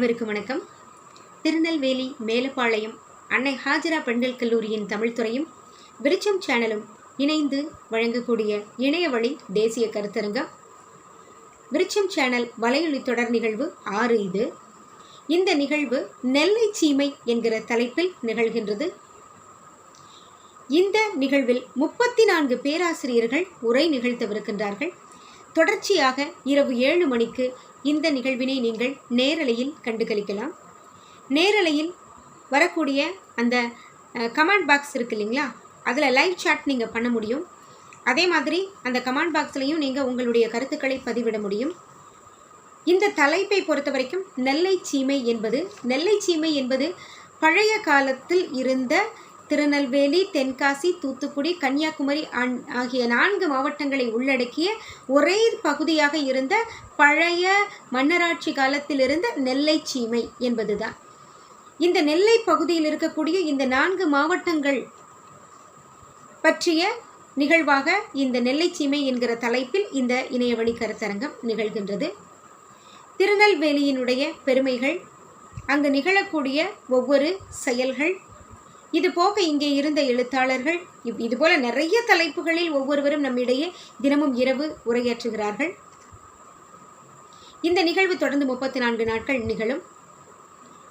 அனைவருக்கும் வணக்கம். திருநெல்வேலி மேலப்பாளையம் அன்னை ஹாஜரா பெண்கள் கல்லூரியின் தமிழ்துறையும் விருச்சம் சேனலும் இணைந்து வழங்கக்கூடிய இணையவழி தேசிய கருத்தரங்கம். விருச்சம் சேனல் வலையொலி தொடர் நிகழ்வு 6 இது. இந்த நிகழ்வு நெல்லை சீமை என்கிற தலைப்பில் நிகழ்கின்றது. இந்த நிகழ்வில் 34 பேராசிரியர்கள் உரை நிகழ்த்தவிருக்கின்றார்கள். தொடர்ச்சியாக இரவு 7 மணிக்கு இந்த நிகழ்வினை நீங்கள் நேரலையில் கண்டுகளிக்கலாம். நேரலையில் வரக்கூடிய அந்த கமெண்ட் பாக்ஸ் இருக்கு இல்லைங்களா, அதில் லைவ் சாட் நீங்கள் பண்ண முடியும். அதே மாதிரி அந்த கமெண்ட் பாக்ஸ்லையும் நீங்கள் உங்களுடைய கருத்துக்களை பதிவிட முடியும். இந்த தலைப்பை பொறுத்த வரைக்கும் நெல்லை சீமை என்பது பழைய காலத்தில் இருந்த திருநெல்வேலி, தென்காசி, தூத்துக்குடி, கன்னியாகுமரி ஆகிய 4 மாவட்டங்களை உள்ளடக்கிய ஒரே பகுதியாக இருந்த பழைய மன்னராட்சி காலத்தில் இருந்த நெல்லை சீமை என்பதுதான். இந்த நெல்லை பகுதியில் இருக்கக்கூடிய இந்த 4 மாவட்டங்கள் பற்றிய நிகழ்வாக இந்த நெல்லை சீமை என்கிற தலைப்பில் இந்த இணையவழி கருத்தரங்கம் நிகழ்கின்றது. திருநெல்வேலியினுடைய பெருமைகள், அங்கு நிகழக்கூடிய ஒவ்வொரு செயல்கள், இது போக இங்கே இருந்த எழுத்தாளர்கள், இதுபோல நிறைய தலைப்புகளில் ஒவ்வொருவரும் நம்மிடையே தினமும் இரவு உரையாற்றுகிறார்கள். இந்த நிகழ்வு தொடர்ந்து 34 நாட்கள் நிகழும்.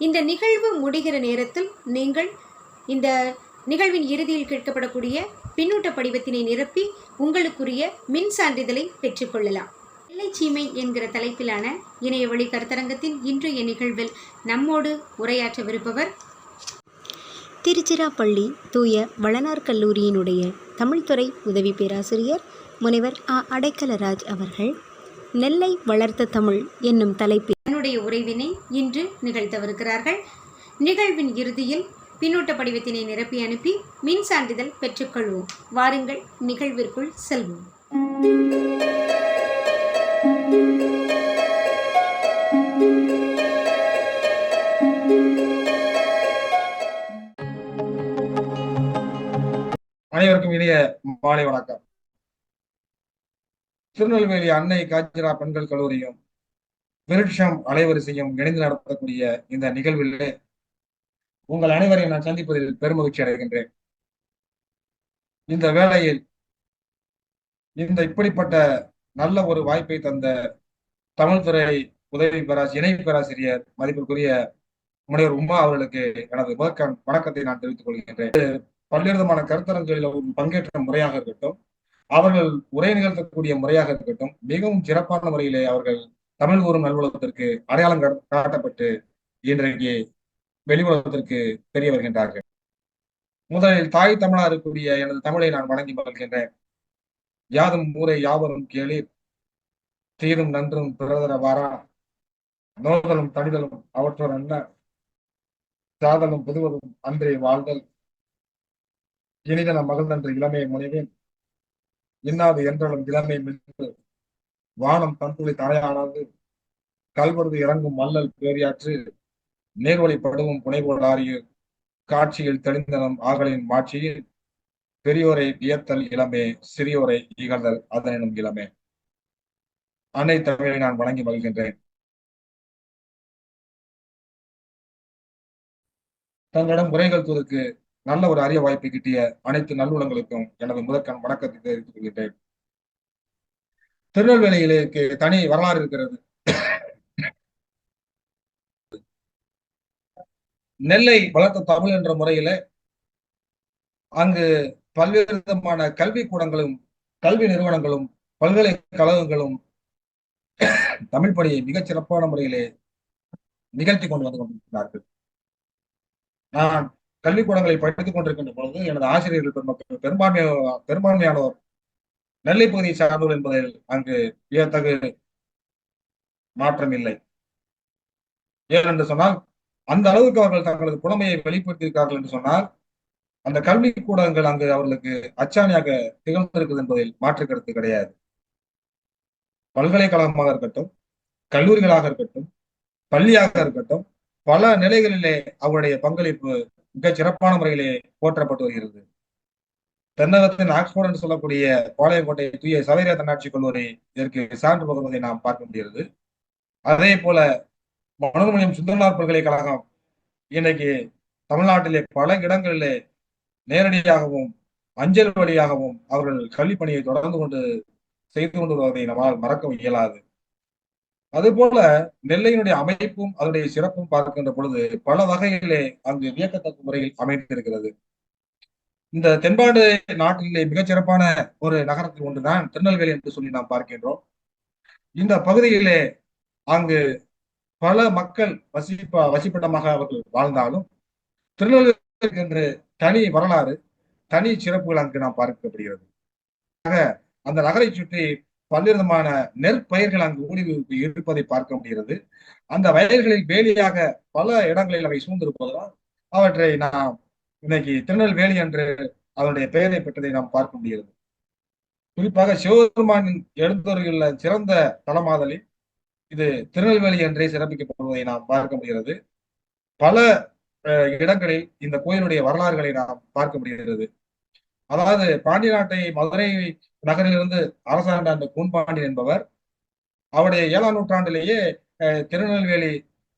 இந்த நிகழ்வு முடிகிற நேரத்தில் நீங்கள் இந்த நிகழ்வின் இறுதியில் கேட்கப்படக்கூடிய பின்னூட்ட படிவத்தினை நிரப்பி உங்களுக்குரிய மின் சான்றிதழை பெற்றுக்கொள்ளலாம். நெல்லை சீமை என்கிற தலைப்பிலான இணையவழி கருத்தரங்கத்தின் இன்றைய நிகழ்வில் நம்மோடு உரையாற்றவிருப்பவர் திருச்சிராப்பள்ளி தூய வளனார் கல்லூரியினுடைய தமிழ்துறை உதவி பேராசிரியர் முனைவர் அடைக்கலராஜ் அவர்கள். நெல்லை வளர்த்த தமிழ் என்னும் தலைப்பில் தன்னுடைய உரைவினை இன்று நிகழ்த்தவிருக்கிறார்கள். நிகழ்வின் இறுதியில் பின்னூட்ட படிவத்தினை நிரப்பி அனுப்பி மின் சான்றிதழ் பெற்றுக்கொள்வோம். வாருங்கள், நிகழ்விற்குள் செல்வோம். அனைவருக்கும் இனிய மாலை வணக்கம். திருநெல்வேலி அன்னை ஹாஜரா பெண்கள் கல்லூரியும் விருட்சம் அலைவரிசையும் இணைந்து நடத்தக்கூடிய இந்த நிகழ்விலே உங்கள் அனைவரையும் நான் சந்திப்பதில் பெருமகிழ்ச்சி அடைகின்றேன். இந்த வேளையில் இந்த இப்படிப்பட்ட நல்ல ஒரு வாய்ப்பை தந்த தமிழ்துறை உதவி இணை பேராசிரியர் மதிப்பிற்குரிய முனைவர் உமா அவர்களுக்கு எனது வணக்கத்தை நான் தெரிவித்துக் கொள்கின்றேன். பல்வேறு விதமான கருத்தரங்குகளில் பங்கேற்ற முறையாக இருக்கட்டும், அவர்கள் உரை நிகழ்த்தக்கூடிய முறையாக இருக்கட்டும், மிகவும் சிறப்பான முறையிலே அவர்கள் தமிழ் கூறும் நல்வுலகத்திற்கு அடையாளம் காட்டப்பட்டு இன்றைக்கு வெளி உலகத்திற்கு தெரிய வருகின்றார்கள். முதலில் தாய் தமிழா இருக்கக்கூடிய எனது தமிழை நான் வணங்கி மகிழ்கின்றேன். யாதும் ஊரை யாவரும் கேளீர், தீரும் நன்றும் பிறதர வாரா, நோதலும் தனிதலும் அவற்றோர் அல்ல, சாதலும் புதுவதும் அன்றே வாழ்தல், இனிதன மகிழ்ந்தன்று இளமை முனைவேன், இன்னாது என்றாலும் இளமை மின்று, வானம் தன்துளி தனையானது, கல்வருது இறங்கும் மல்லல் பேரியாற்று, நேர்வழி படுவும் புனைவோல் ஆரியூர், காட்சியில் தெளிந்தனம் ஆகலின் மாட்சியில், பெரியோரை வியத்தல் இளமே, சிறியோரை இகழ்தல் அதனும் இளமே. அன்னை தமிழை நான் வணங்கி மகிழ்கின்றேன். தங்களிடம் உரைகள் தூதற்கு நல்ல ஒரு அரிய வாய்ப்பை கிட்டிய அனைத்து நல்லுள்ளங்களுக்கும் எனது முதற்கண் வணக்கத்தை தெரிவித்துக் கொள்கின்றேன். திருநெல்வேலியிலுக்கு தனி வரலாறு இருக்கிறது. நெல்லை வளர்த்த தமிழ் என்ற முறையில அங்கு பல்வேறு விதமான கல்வி கூடங்களும் கல்வி நிறுவனங்களும் பல்கலைக்கழகங்களும் தமிழ் பணியை மிகச் சிறப்பான முறையிலே நிகழ்த்தி கொண்டு வந்து கொண்டிருக்கிறார்கள். நான் கல்விக்கூடங்களை படித்துக் கொண்டிருக்கின்ற பொழுது எனது ஆசிரியர்கள் பெரும்பான்மையானோர் நெல்லை பகுதியை சார்ந்தோர் என்பதில் அங்கு வியத்தகு மாற்றம் இல்லை. ஏனென்று சொன்னால் அந்த அளவுக்கு அவர்கள் தங்களது புலமையை வெளிப்படுத்தியிருக்கிறார்கள் என்று சொன்னால் அந்த கல்விக்கூடங்கள் அங்கு அவர்களுக்கு அச்சாணியாக திகழ்ந்திருக்கிறது என்பதில் மாற்று கருத்து கிடையாது. பல்கலைக்கழகமாக இருக்கட்டும், கல்லூரிகளாக இருக்கட்டும், பள்ளியாக இருக்கட்டும், பல நிலைகளிலே அவருடைய பங்களிப்பு மிக சிறப்பான முறையிலே போற்றப்பட்டு வருகிறது. தென்னகத்தின் ஆக்ஸ்போர்ட் என்று சொல்லக்கூடிய பாளையங்கோட்டை தூய சவேரியா தன்னாட்சி கல்லூரி இதற்கு சான்று பகர்வதை நாம் பார்க்க முடிகிறது. அதே போல மனோன்மணியம் சுந்தரனார் பல்கலைக்கழகம் இன்னைக்கு தமிழ்நாட்டிலே பல இடங்களிலே நேரடியாகவும் அஞ்சல் வழியாகவும் அவர்கள் கல்வி பணியை தொடர்ந்து கொண்டு செய்து கொண்டு வருவதை நம்மால் மறக்க இயலாது. அதுபோல நெல்லையினுடைய அமைப்பும் அதனுடைய சிறப்பும் பார்க்கின்ற பொழுது பல வகையிலே அங்கு வியக்கத்தக்க முறையில் அமைந்திருக்கிறது. இந்த தென்பாண்டு நாட்டிலே மிகச் சிறப்பான ஒரு நகரத்தில் ஒன்றுதான் திருநெல்வேலி என்று சொல்லி நாம் பார்க்கின்றோம். இந்த பகுதியிலே அங்கு பல மக்கள் வசிப்பிடமாக அவர்கள் வாழ்ந்தாலும் திருநெல்வேலி என்று தனி வரலாறு, தனி சிறப்புகள் அங்கு நாம் பார்க்கப்படுகிறது. அந்த நகரை சுற்றி பல்விதமான நெற்பயிர்கள் அங்கு ஊடுருவி இருப்பதை பார்க்க முடிகிறது. அந்த வயல்களில் வேலியாக பல இடங்களில் அவை சூழ்ந்திருப்பதால் அவற்றை நாம் இன்னைக்கு திருநெல்வேலி என்று அதனுடைய பெயரை பெற்றதை நாம் பார்க்க முடிகிறது. குறிப்பாக சிவபெருமானின் எழுந்தருளியுள்ள சிறந்த தலமாதலில் இது திருநெல்வேலி என்றே சிறப்பிக்கப்படுவதை நாம் பார்க்க முடிகிறது. பல இடங்களில் இந்த கோயிலுடைய வரலாறுகளை நாம் பார்க்க முடிகிறது. அதாவது பாண்டிய நாட்டை மதுரை நகரிலிருந்து அரசாண்ட அந்த கூன்பாண்டியன் என்பவர் அவருடைய 7ஆம் நூற்றாண்டிலேயே திருநெல்வேலி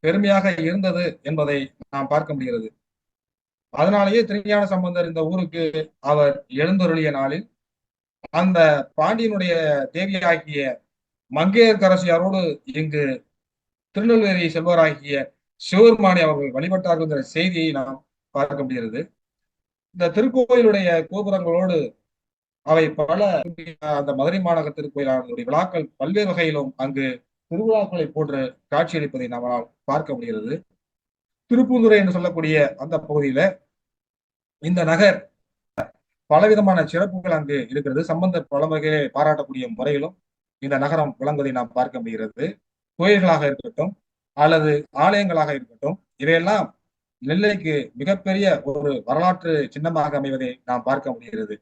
பெருமையாக இருந்தது என்பதை நாம் பார்க்க முடிகிறது. அதனாலேயே திருஞான சம்பந்தர் இந்த ஊருக்கு அவர் எழுந்தருளிய நாளில் அந்த பாண்டியனுடைய தேவியாகிய மங்கையர்க்கரசியாரோடு இங்கு திருநெல்வேலி செல்வராகிய சிவபெருமானை அவர்கள் வழிபட்டார்கள் என்ற செய்தியை நாம் பார்க்க முடிகிறது. இந்த திருக்கோயிலுடைய கோபுரங்களோடு அவை பல அந்த மதுரை மாநகர திருக்கோயிலான விழாக்கள் பல்வேறு வகையிலும் அங்கு திருவிழாக்களை போன்று காட்சியளிப்பதை நம்மால் பார்க்க முடிகிறது. திருப்பூந்துறை என்று சொல்லக்கூடிய அந்த பகுதியில இந்த நகர் பலவிதமான சிறப்புகள் அங்கு இருக்கிறது. சம்பந்தர் பல வகையை பாராட்டக்கூடிய முறையிலும் இந்த நகரம் விளங்குவதை நாம் பார்க்க முடிகிறது. கோயில்களாக இருக்கட்டும் அல்லது ஆலயங்களாக இருக்கட்டும், இவையெல்லாம் நெல்லைக்கு மிகப்பெரிய ஒரு வரலாற்று சின்னமாக அமைவதை நாம் பார்க்க முடிகிறது.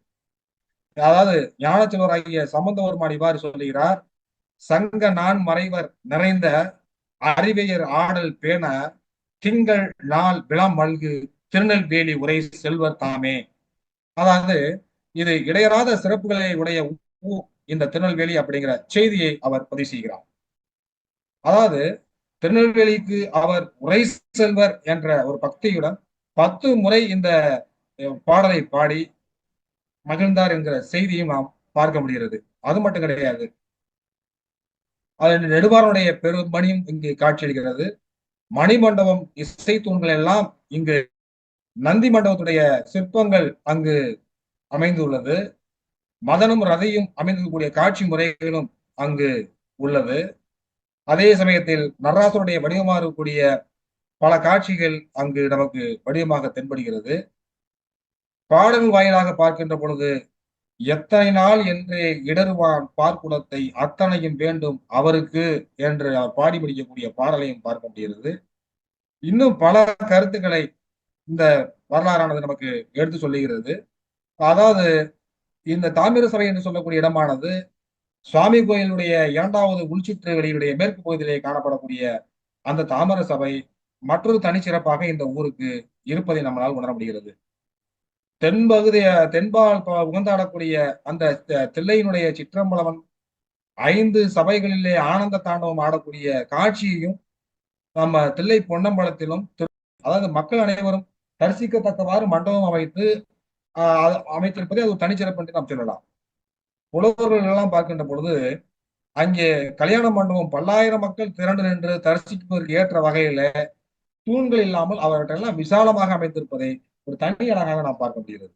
அதாவது ஞானச்செல்வராகிய சம்பந்தவர்மான் இவ்வாறு சொல்லுகிறார்: சங்க நான் மறைவர் நிறைந்த அறிவையர் ஆடல் பேண திங்கள் நாள் விளம் மல்கு திருநெல்வேலி உரை செல்வர் தாமே. அதாவது இது இடையறாத சிறப்புகளை உடைய இந்த திருநெல்வேலி அப்படிங்கிற செய்தியை அவர் பதிவு செய்கிறார். அதாவது திருநெல்வேலிக்கு அவர் உரை செல்வர் என்ற ஒரு பக்தியுடன் 10 முறை இந்த பாடலை பாடி மகிழ்ந்தார் என்கிற செய்தியும் நாம் பார்க்க முடிகிறது. அது மட்டும் கிடையாது, அதன் நெடுமாறனுடைய பெருமணியும் இங்கு காட்சியளிக்கிறது. மணிமண்டபம், இசை தூண்கள் எல்லாம் இங்கு நந்தி மண்டபத்துடைய சிற்பங்கள் அங்கு அமைந்துள்ளது. மதனும் ரதையும் அமைந்திருக்கக்கூடிய காட்சி முறைகளும் அங்கு உள்ளது. அதே சமயத்தில் நடராசனுடைய வடிவமாக இருக்கக்கூடிய பல காட்சிகள் அங்கு நமக்கு வடிவமாக தென்படுகிறது. பாடல் வாயிலாக பார்க்கின்ற பொழுது எத்தனை நாள் என்றே இடருவான் பார்க்குடத்தை அத்தனையும் வேண்டும் அவருக்கு என்று அவர் பாடி முடிக்கக்கூடிய பாடலையும் பார்க்க முடிகிறது. இன்னும் பல கருத்துக்களை இந்த வரலாறானது நமக்கு எடுத்து சொல்லுகிறது. அதாவது இந்த தாமிர சபை என்று சொல்லக்கூடிய இடமானது சுவாமி கோயிலுடைய 2வது உள்சுற்று வெளியுடைய மேற்கு பகுதியிலே காணப்படக்கூடிய அந்த தாமர சபை மற்றொரு தனிச்சிறப்பாக இந்த ஊருக்கு இருப்பதை நம்மளால் உணர முடிகிறது. தென்பால் உகந்தாடக்கூடிய அந்த தில்லையினுடைய சிற்றம்பலவன் 5 சபைகளிலே ஆனந்த தாண்டவம் ஆடக்கூடிய காட்சியையும் நம்ம தில்லை பொன்னம்பலத்திலும், அதாவது மக்கள் அனைவரும் தரிசிக்கத்தக்கவாறு மண்டபம் அமைத்து அமைத்திருப்பதை அது தனிச்சிறப்பு என்று நாம் சொல்லலாம். புலவர்கள் எல்லாம் பார்க்கின்ற பொழுது அங்கே கல்யாண மண்டபம் பல்லாயிரம் மக்கள் திரண்டு நின்று தரிசிப்பதற்கு ஏற்ற வகையில தூண்கள் இல்லாமல் அவர்களெல்லாம் விசாலமாக அமைத்திருப்பதை ஒரு தனி அழகாக நாம் பார்க்க முடிகிறது.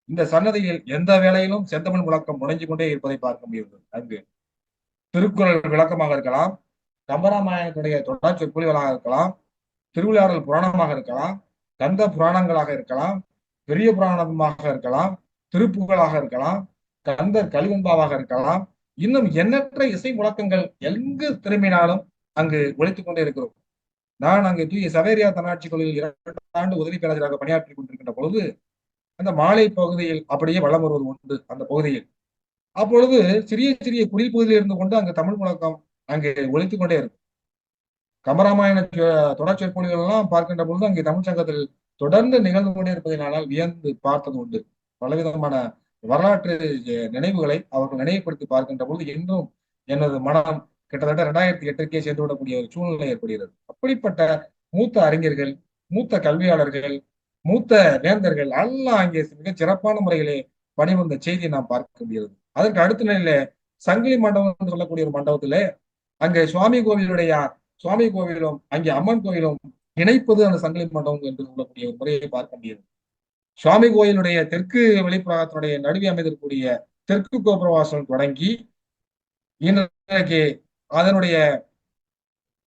இந்த சன்னதியில் எந்த வேளையிலும் செந்தமிழ் முழக்கம் முழங்கி கொண்டே இருப்பதை பார்க்க முடிகிறது. அங்கு திருக்குறள் விளக்கமாக இருக்கலாம், கம்பராமாயணத்துடைய தொடர் சொற்பொழிவுகளாக இருக்கலாம், திருவிளையாடல் புராணமாக இருக்கலாம், கந்த புராணங்களாக இருக்கலாம், பெரிய புராணமாக இருக்கலாம், திருப்புகளாக இருக்கலாம், கந்தர் கலிவெண்பாவாக இருக்கலாம், இன்னும் எண்ணற்ற இசை முழக்கங்கள் எங்கு திரும்பினாலும் அங்கு ஒழித்துக் கொண்டே இருக்கிறோம். நான் அங்கு தூய சவேரியா தன்னாட்சி கொள்கையில் 2 ஆண்டு உதவி பேராசிரியராக பணியாற்றி கொண்டிருக்கின்ற பொழுது அந்த மாலை பகுதியில் அப்படியே வளம் வருவது உண்டு. அந்த பகுதியில் அப்பொழுது சிறிய சிறிய குடில் பகுதியில் இருந்து கொண்டு அங்கு தமிழ் முழக்கம் அங்கே ஒழித்துக் கொண்டே இருக்கும். கம்பராமாயண தொடர் சொற்பொழிவுகள் எல்லாம் பார்க்கின்ற பொழுது அங்கே தமிழ் சங்கத்தில் தொடர்ந்து நிகழ்ந்து கொண்டே இருப்பதனால் வியந்து பார்த்தது உண்டு. பலவிதமான வரலாற்று நினைவுகளை அவர்கள் நினைவுபடுத்தி பார்க்கின்ற பொழுது இன்றும் எனது மனம் கிட்டத்தட்ட 2008க்கே சென்று விடக்கூடிய ஒரு சூழ்நிலை ஏற்படுகிறது. அப்படிப்பட்ட மூத்த அறிஞர்கள், மூத்த கல்வியாளர்கள், மூத்த வேந்தர்கள் எல்லாம் அங்கே மிகச் சிறப்பான முறையிலே பணிபுரிந்த செய்தியை நாம் பார்க்க முடிகிறது. அதற்கு அடுத்த நிலையில சங்கிலி மண்டபம் சொல்லக்கூடிய ஒரு மண்டபத்திலே அங்கே சுவாமி கோவிலும் அங்கே அம்மன் கோயிலும் இணைப்பது அந்த சங்கிலி மண்டபம் என்று சொல்லக்கூடிய ஒரு முறையை பார்க்க முடியுது. சுவாமி கோயிலுடைய தெற்கு வெளிப்புறத்தினுடைய நடுவே அமைந்திருக்கக்கூடிய தெற்கு கோபுரவாசல் தொடங்கி இன்றைக்கு அதனுடைய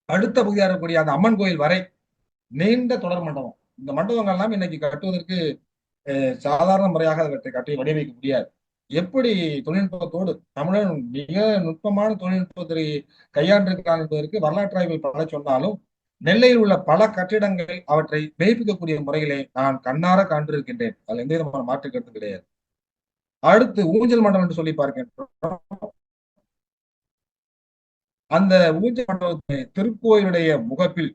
அடுத்த பகுதியாக இருக்கக்கூடிய அந்த அம்மன் கோயில் வரை நீண்ட தொடர் மண்டபம். இந்த மண்டபங்கள்லாம் இன்னைக்கு கட்டுவதற்கு சாதாரண முறையாக அவற்றை கட்டி வடிவமைக்க முடியாது. எப்படி தொழில்நுட்பத்தோடு தமிழன் மிக நுட்பமான தொழில்நுட்பத்தை கையாண்டிருக்கிறான் என்பதற்கு வரலாற்று ஆய்வுகள் பல சொன்னாலும் நெல்லையில் உள்ள பல கட்டிடங்கள் அவற்றை மெய்ப்பிக்கக்கூடிய முறையிலே நான் கண்ணார காண்டிருக்கின்றேன். அதுல எந்த விதமான மாற்று கருத்து கிடையாது. அடுத்து ஊஞ்சல் மண்டபம் என்று சொல்லி பார்க்கின்றோம். அந்த ஊஞ்சல் மண்டபத்தை திருக்கோயிலுடைய முகப்பில்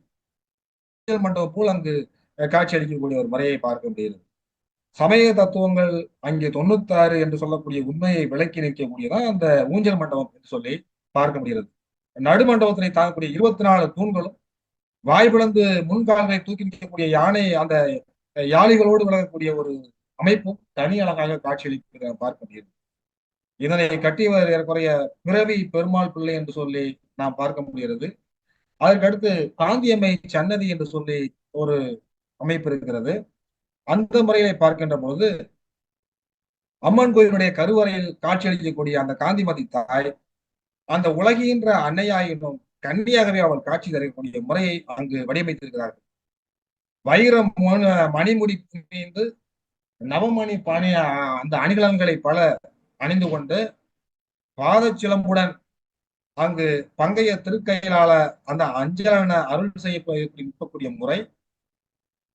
ஊஞ்சல் மண்டபம் போல் அங்கு காட்சி அளிக்கக்கூடிய ஒரு முறையை பார்க்க முடிகிறது. சமய தத்துவங்கள் அங்கே 96 என்று சொல்லக்கூடிய உண்மையை விளக்கி நிற்கக்கூடியதான் அந்த ஊஞ்சல் மண்டபம் என்று சொல்லி பார்க்க முடிகிறது. நடுமண்டபத்தினை தாங்கக்கூடிய 24 தூண்களும் வாய்பிளந்து முன்கால்களை தூக்கி நிற்கக்கூடிய யானை அந்த யாளிகளோடு விளங்கக்கூடிய ஒரு அமைப்பும் தனி அழகாக காட்சியளிக்க பார்க்க முடியுது. இதனை கட்டியவர் ஏறக்குறைய பிறவி பெருமாள் பிள்ளை என்று சொல்லி நாம் பார்க்க முடிகிறது. அதற்கடுத்து காந்தியம்மை சன்னதி என்று சொல்லி ஒரு அமைப்பு இருக்கிறது. அந்த முறையை பார்க்கின்ற பொழுது அம்மன் கோயிலுடைய கருவறையில் காட்சியளிக்கக்கூடிய அந்த காந்திமதி தாய் அந்த உலகின்ற அன்னையாயினும் கன்னியாகவே அவள் காட்சி தரக்கூடிய முறையை அங்கு வடிவமைத்திருக்கிறார்கள். வைரம் மணிமுடி புரிந்து நவமணி பாணி அந்த அணிகலன்களை பல அணிந்து கொண்டு பாதச்சிலம்புடன் அங்கு பங்கைய திருக்கையிலால அந்த அஞ்சலன அருள் செய்யக்கூடிய முறை,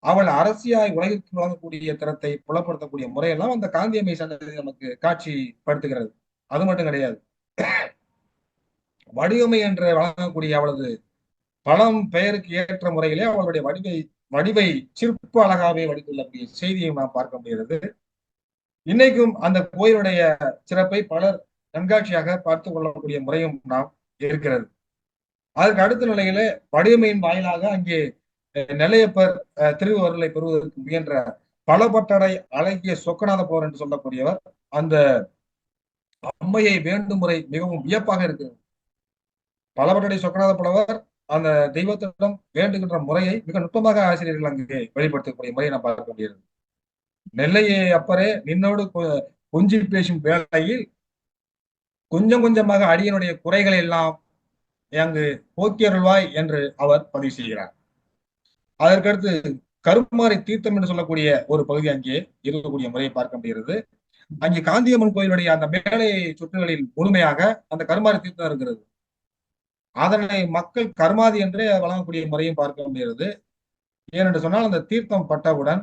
அவள் அரசியாய் உலகிற்கு வழங்கக்கூடிய திறத்தை புலப்படுத்தக்கூடிய முறையெல்லாம் அந்த காந்தியம்மை சன்னதி நமக்கு காட்சிப்படுத்துகிறது. அது மட்டும் கிடையாது, வடிவமை என்று வழங்கக்கூடிய அவளது பழம் பெயருக்கு ஏற்ற முறையிலே அவளுடைய வடிவை சிற்ப அழகாவே வடித்துள்ளக்கூடிய செய்தியை நாம் பார்க்க முடிகிறது. இன்னைக்கும் அந்த கோயிலுடைய சிறப்பை பலர் கண்காட்சியாக பார்த்துக் கொள்ளக்கூடிய முறையும் நாம் இருக்கிறது. அதற்கு அடுத்த நிலையில வடிவமையின் வாயிலாக அங்கே நெல்லையப்பர் திருவருளை பெறுவதற்கு முயன்ற பலபட்டடை அழகிய சொக்கநாத போர் என்று சொல்லக்கூடியவர் அந்த அம்மையை வேண்டும் முறை மிகவும் வியப்பாக இருக்கிறது. பலபட்டடை சொக்கநாத புலவர் அந்த தெய்வத்திடம் வேண்டுகின்ற முறையை மிக நுட்பமாக ஆசிரியர்கள் அங்கே வெளிப்படுத்தக்கூடிய முறையை நாம் பார்க்க முடியாது. நெல்லையை அப்பரே நின்னோடு கொஞ்சி பேசும் வேளையில் கொஞ்சம் கொஞ்சமாக அடியனுடைய குறைகளை எல்லாம் அங்கு போக்கியருள்வாய் என்று அவர் பதிவு செய்கிறார். அதற்கடுத்து கருமாரி தீர்த்தம் என்று சொல்லக்கூடிய ஒரு பகுதி அங்கே இருக்கக்கூடிய முறையை பார்க்க முடிகிறது. அங்கே காந்தியம்மன் கோயிலுடைய அந்த மேலை சுற்றுகளில் முழுமையாக அந்த கருமாரி தீர்த்தம் இருக்கிறது. அதனை மக்கள் கர்மாதி என்றே வழங்கக்கூடிய முறையும் பார்க்க முடிகிறது. ஏனென்று சொன்னால் அந்த தீர்த்தம் பட்டவுடன்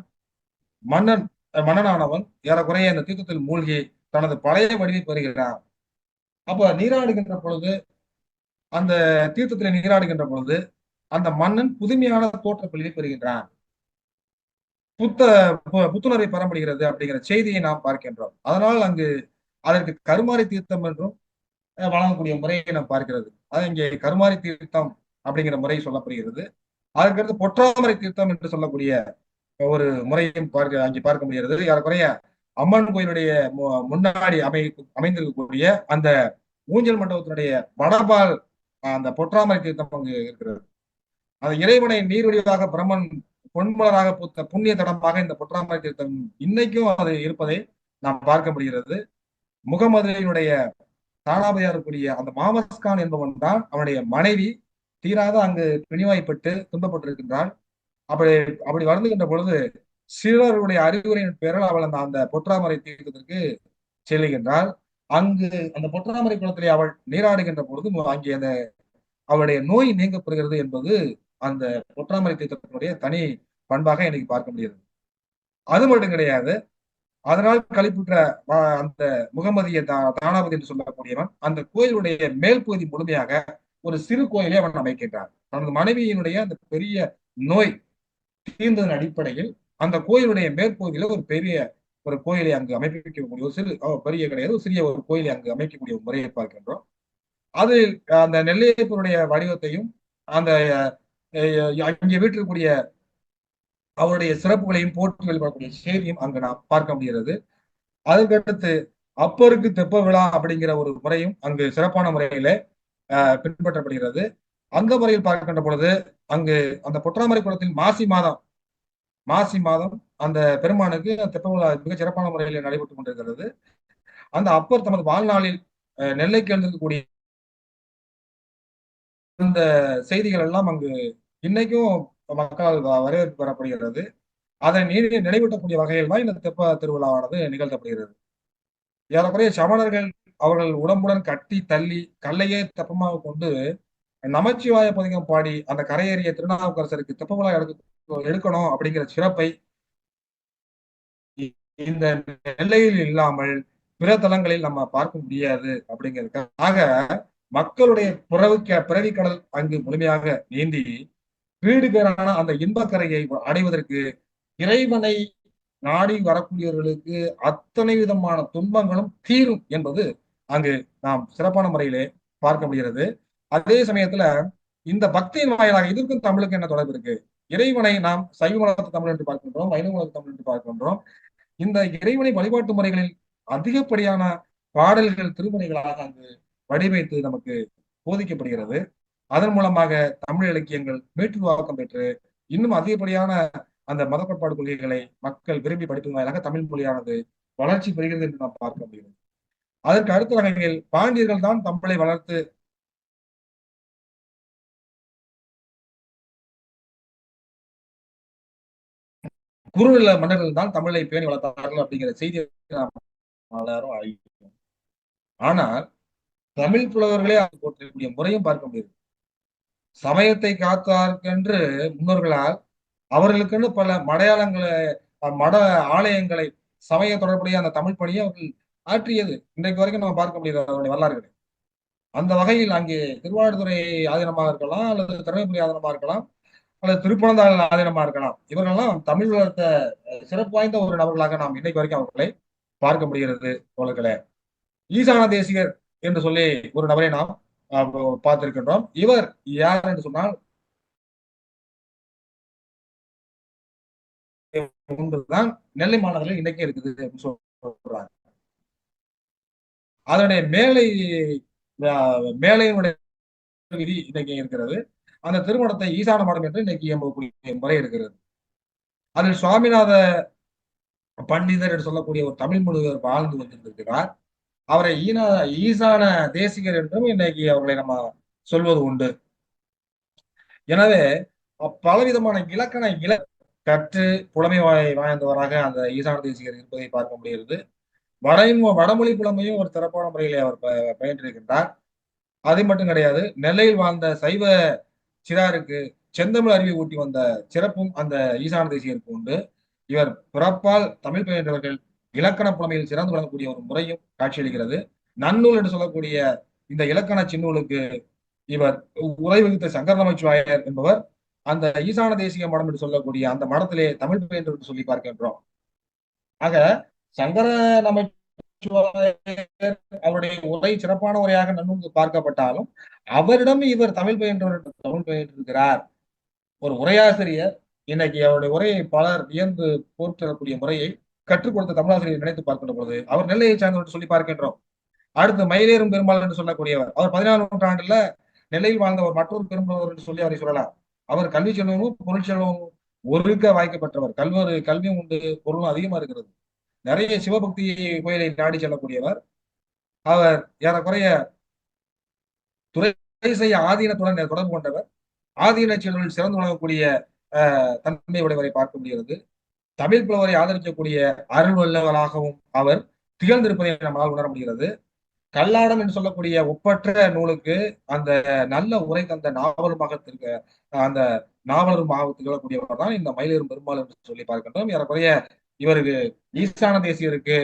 மன்னனானவன் ஏறக்குறைய அந்த தீர்த்தத்தில் மூழ்கி தனது பழைய வடிவை பெறுகிறான். அப்ப நீராடுகின்ற பொழுது அந்த தீர்த்தத்தில் நீராடுகின்ற பொழுது அந்த மன்னன் புதுமையான தோற்றப்பள்ளியை பெறுகின்றான், புத்துணர்வை பெறப்படுகிறது அப்படிங்கிற செய்தியை நாம் பார்க்கின்றோம். அதனால் அங்கு அதற்கு கருமாரி தீர்த்தம் என்றும் வழங்கக்கூடிய முறையை நாம் பார்க்கிறது. அது இங்கே கருமாரி தீர்த்தம் அப்படிங்கிற முறை சொல்லப்படுகிறது. அதற்கடுத்து பொற்றாமரை தீர்த்தம் என்று சொல்லக்கூடிய ஒரு முறையும் அங்கே பார்க்க முடிகிறது. ஏறக்குறைய அம்மன் கோயிலுடைய முன்னாடி அமைந்திருக்கக்கூடிய அந்த ஊஞ்சல் மண்டபத்தினுடைய வடபால் அந்த பொற்றாமரை தீர்த்தம் அங்கு இருக்கிறது. அந்த இறைவனை நீர்வடிவாக பிரம்மன் பொன்மலராக பூத்த புண்ணிய தடமாக இந்த பொற்றாமரை தீர்த்தம் இன்னைக்கும் அது இருப்பதை நாம் பார்க்க முடிகிறது. முகமதுரையினுடைய தானாபதியாக இருக்கக்கூடிய அந்த மாமஸ்கான் என்பவன் தான் அவனுடைய மனைவி தீராத அங்கு பிணிவாய்ப்பட்டு துன்பப்பட்டிருக்கின்றாள். அப்படி வருந்துகின்ற பொழுது சிலருடைய அறிவுரையின் பேரில் அவள் அந்த பொற்றாமரை தீர்த்தத்திற்கு செல்லுகின்றாள். அங்கு அந்த பொற்றாமரை குளத்திலே அவள் நீராடுகின்ற பொழுது அங்கே அந்த அவளுடைய நோய் நீங்கப்படுகிறது என்பது அந்த பொற்றாமரை தீர்த்தத்தினுடைய தனி பண்பாக எனக்கு பார்க்க முடியாது. அது மட்டும் கிடையாது, அதனால் கழிப்புற்ற அந்த முகமதிய தானாபதி என்று சொல்லக்கூடியவன் அந்த கோயிலுடைய மேல் பகுதி முழுமையாக ஒரு சிறு கோயிலை அவன் அமைக்கின்றான். தனது மனைவியினுடைய அந்த பெரிய நோய் தீர்ந்ததன் அடிப்படையில் அந்த கோயிலுடைய மேற்பகுதியில ஒரு கோயிலை அங்கு அமைக்கக்கூடிய ஒரு சிறு பெரிய கிடையாது, ஒரு சிறிய ஒரு கோயிலை அங்கு அமைக்கக்கூடிய முறையை பார்க்கின்றோம். அது அந்த நெல்லையப்பருடைய வடிவத்தையும் அந்த அங்கே வீட்டிற்குரிய அவருடைய சிறப்புகளையும் போற்றி வெளிப்படக்கூடிய செய்தியும் அங்கு நாம் பார்க்க முடிகிறது. அதுக்கடுத்து அப்பருக்கு தெப்ப விழா அப்படிங்கிற ஒரு முறையும் அங்கு சிறப்பான முறையில பின்பற்றப்படுகிறது. அந்த முறையில் பார்க்கின்ற பொழுது அங்கு அந்த பொற்றாமரை குளத்தில் மாசி மாதம் அந்த பெருமானுக்கு தெப்ப விழா மிக சிறப்பான முறையில் நடைபெற்றுக் கொண்டிருக்கிறது. அந்த அப்பர் தமது வாழ்நாளில் நெல்லைக்கு எழுந்திருக்கக்கூடிய அந்த செய்திகள் எல்லாம் அங்கு இன்னைக்கும் மக்களால் வரவேற்பு பெறப்படுகிறது. அதை நினைவூட்டக்கூடிய வகையில் தான் இந்த தெப்ப திருவிழாவானது நிகழ்த்தப்படுகிறது. ஏறக்குறைய சமணர்கள் அவர்கள் உடம்புடன் கட்டி தள்ளி கல்லையே தெப்பமாக கொண்டு நமச்சிவாய பதிகம் பாடி அந்த கரையேறிய திருநாவுக்கரசருக்கு தெப்ப விழா எடுக்கணும் அப்படிங்கிற சிறப்பை இந்த நெல்லையில் இல்லாமல் பிற தலங்களில் நம்ம பார்க்க முடியாது அப்படிங்கிறதுக்காக மக்களுடைய பிறவி கடல் அங்கு முழுமையாக நீந்தி வீடு பேரான அந்த இன்பக்கரையை அடைவதற்கு இறைவனை நாடி வரக்கூடியவர்களுக்கு அத்தனை விதமான துன்பங்களும் தீரும் என்பது அங்கு நாம் சிறப்பான முறையிலே பார்க்க முடிகிறது. அதே சமயத்துல இந்த பக்தியின் வாயிலாக இதற்கும் தமிழுக்கு என்ன தொடர்பு இருக்கு? இறைவனை நாம் சைவ மதத்து தமிழ் என்று பார்க்கின்றோம், வைணவ மதத்து தமிழ் என்று பார்க்கின்றோம். இந்த இறைவனை வழிபாட்டு முறைகளில் அதிகப்படியான பாடல்கள் திருமுறைகளாக அங்கு வடிவைத்து நமக்கு போதிக்கப்படுகிறது. அதன் மூலமாக தமிழ் இலக்கியங்கள் மீட்டுருவாக்கம் பெற்று இன்னும் அதிகப்படியான அந்த மத கோட்பாடு கொள்கைகளை மக்கள் விரும்பி படிப்பதன் வாயிலாக தமிழ் மொழியானது வளர்ச்சி பெறுகிறது என்று நாம் பார்க்க முடிகிறது. அதற்கு அடுத்த வகையில் பாண்டியர்கள் தான் தமிழை வளர்த்து குறுநில மன்னர்கள் தான் தமிழை பேணி வளர்த்தார்கள் அப்படிங்கிற செய்தியை எல்லாரும் அறிவிக்கும். ஆனால் தமிழ் புலவர்களே அது போற்றக்கூடிய முறையும் பார்க்க முடியுது. சமயத்தை காத்தார்க்கென்று முன்னோர்களால் அவர்களுக்கென்று பல மட ஆலயங்களை சமய தொடர்புடைய அந்த தமிழ் பணியை அவர்கள் ஆற்றியது இன்றைக்கு வரைக்கும் நம்ம பார்க்க முடியாது அவருடைய வரலாறுகளை. அந்த வகையில் அங்கே திருவாவடுதுறை ஆதீனமாக இருக்கலாம், அல்லது தருமபுரி ஆதீனமாக இருக்கலாம், அல்லது திருப்பனந்தாள் ஆதீனமா இருக்கலாம். இவர்களெல்லாம் தமிழ் வளர்த்த சிறப்பு வாய்ந்த ஒரு நபர்களாக நாம் இன்னைக்கு வரைக்கும் அவர்களை பார்க்க முடிகிறது. தோழர்களே, ஈசான தேசிகர் என்று சொல்லி ஒரு நபரை நாம் பார்த்திருக்கின்றோம். இவர் யார் என்று சொன்னால் ஒன்றுதான் நெல்லை மாநகரில் இன்னைக்கே இருக்குது அப்படின்னு சொல்றாங்க. அதனுடைய மேலையினுடைய விதி இன்னைக்கு இருக்கிறது. அந்த திருமணத்தை ஈசான மடம் என்று இன்னைக்கு இயம்பக்கூடிய முறை இருக்கிறது. அதில் சுவாமிநாத பண்டிதர் என்று சொல்லக்கூடிய ஒரு தமிழ் முனிவர் வாழ்ந்து வந்திருக்கிறார். அவரை ஈசான தேசிகர் என்றும் இன்னைக்கு அவர்களை நம்ம சொல்வது உண்டு. எனவே பலவிதமான இலக்கண கற்று புலமை வாய்ந்தவராக அந்த ஈசான தேசிகர் இருப்பதை பார்க்க முடிகிறது. வடமொழி புலமையும் ஒரு சிறப்பான முறையிலே அவர் பயின்றிருக்கின்றார். அது மட்டும் கிடையாது, நெல்லையில் வாழ்ந்த சைவ சிறாருக்கு செந்தமிழ் அறிவை ஊட்டி வந்த சிறப்பும் அந்த ஈசான தேசிகருக்கு உண்டு. இவர் பிறப்பால் தமிழ் பயின்றவர்கள் இலக்கண புலமையில் சிறந்து விளங்கக்கூடிய ஒரு முறையும் காட்சியளிக்கிறது. நன்னூல் என்று சொல்லக்கூடிய இந்த இலக்கண சின்னூலுக்கு இவர் உரை வகித்த சங்கர நமச்சிவாயர் என்பவர் அந்த ஈசான தேசிக மடம் என்று சொல்லக்கூடிய அந்த மடத்திலே தமிழ் பயின்று என்று சொல்லி பார்க்கின்றோம். ஆக சங்கர நமச்சிவாயர் அவருடைய உரை சிறப்பான உரையாக நன்னூல் பார்க்கப்பட்டாலும் அவரிடம் இவர் தமிழ் பயின்றிருக்கிறார். ஒரு உரையாசிரியர் இன்னைக்கு அவருடைய உரையை பலர் வியந்து போற்றக்கூடிய முறையை கற்றுக் கொடுத்த தமிழாசிரியர் நினைத்து பார்க்கின்ற பொழுது அவர் நெல்லையை சார்ந்தவர் சொல்லி பார்க்கின்றோம். அடுத்து மயிலேறும் பெருமாள் என்று சொல்லக்கூடியவர், அவர் 14ஆம் நூற்றாண்டுல நெல்லையில் வாழ்ந்த ஒரு மற்றொரு பெரும்பவர் என்று சொல்லி அவரை சொல்லலாம். அவர் கல்வி செல்வமும் பொருள் செல்வமும் ஒருக்க வாய்க்கப்பட்டவர். கல்வியும் உண்டு, பொருளும் அதிகமா இருக்கிறது. நிறைய சிவபக்தி கோயிலை நாடி செல்லக்கூடியவர். அவர் ஏறக்குறைய துறை செய்ய ஆதீனத்துடன் தொடர்பு கொண்டவர். ஆதீன செயல்களில் சிறந்து விளங்கக்கூடிய தன்மை உடையவரை பார்க்க முடிகிறது. தமிழ் புலவரை ஆதரிக்கக்கூடிய அருள் வல்லவராகவும் அவர் திகழ்ந்திருப்பதை நம்மால் உணர முடிகிறது. கல்லாடம் என்று சொல்லக்கூடிய ஒப்பற்ற நூலுக்கு அந்த நல்ல உரை தந்த நாவலுமாக அந்த நாவலருமாக திகழக்கூடியவர் தான் இந்த மயிலேறும் பெருமாள் என்று சொல்லி பார்க்கின்றோம். ஏறக்குறைய இவருக்கு ஈசான தேசியருக்கு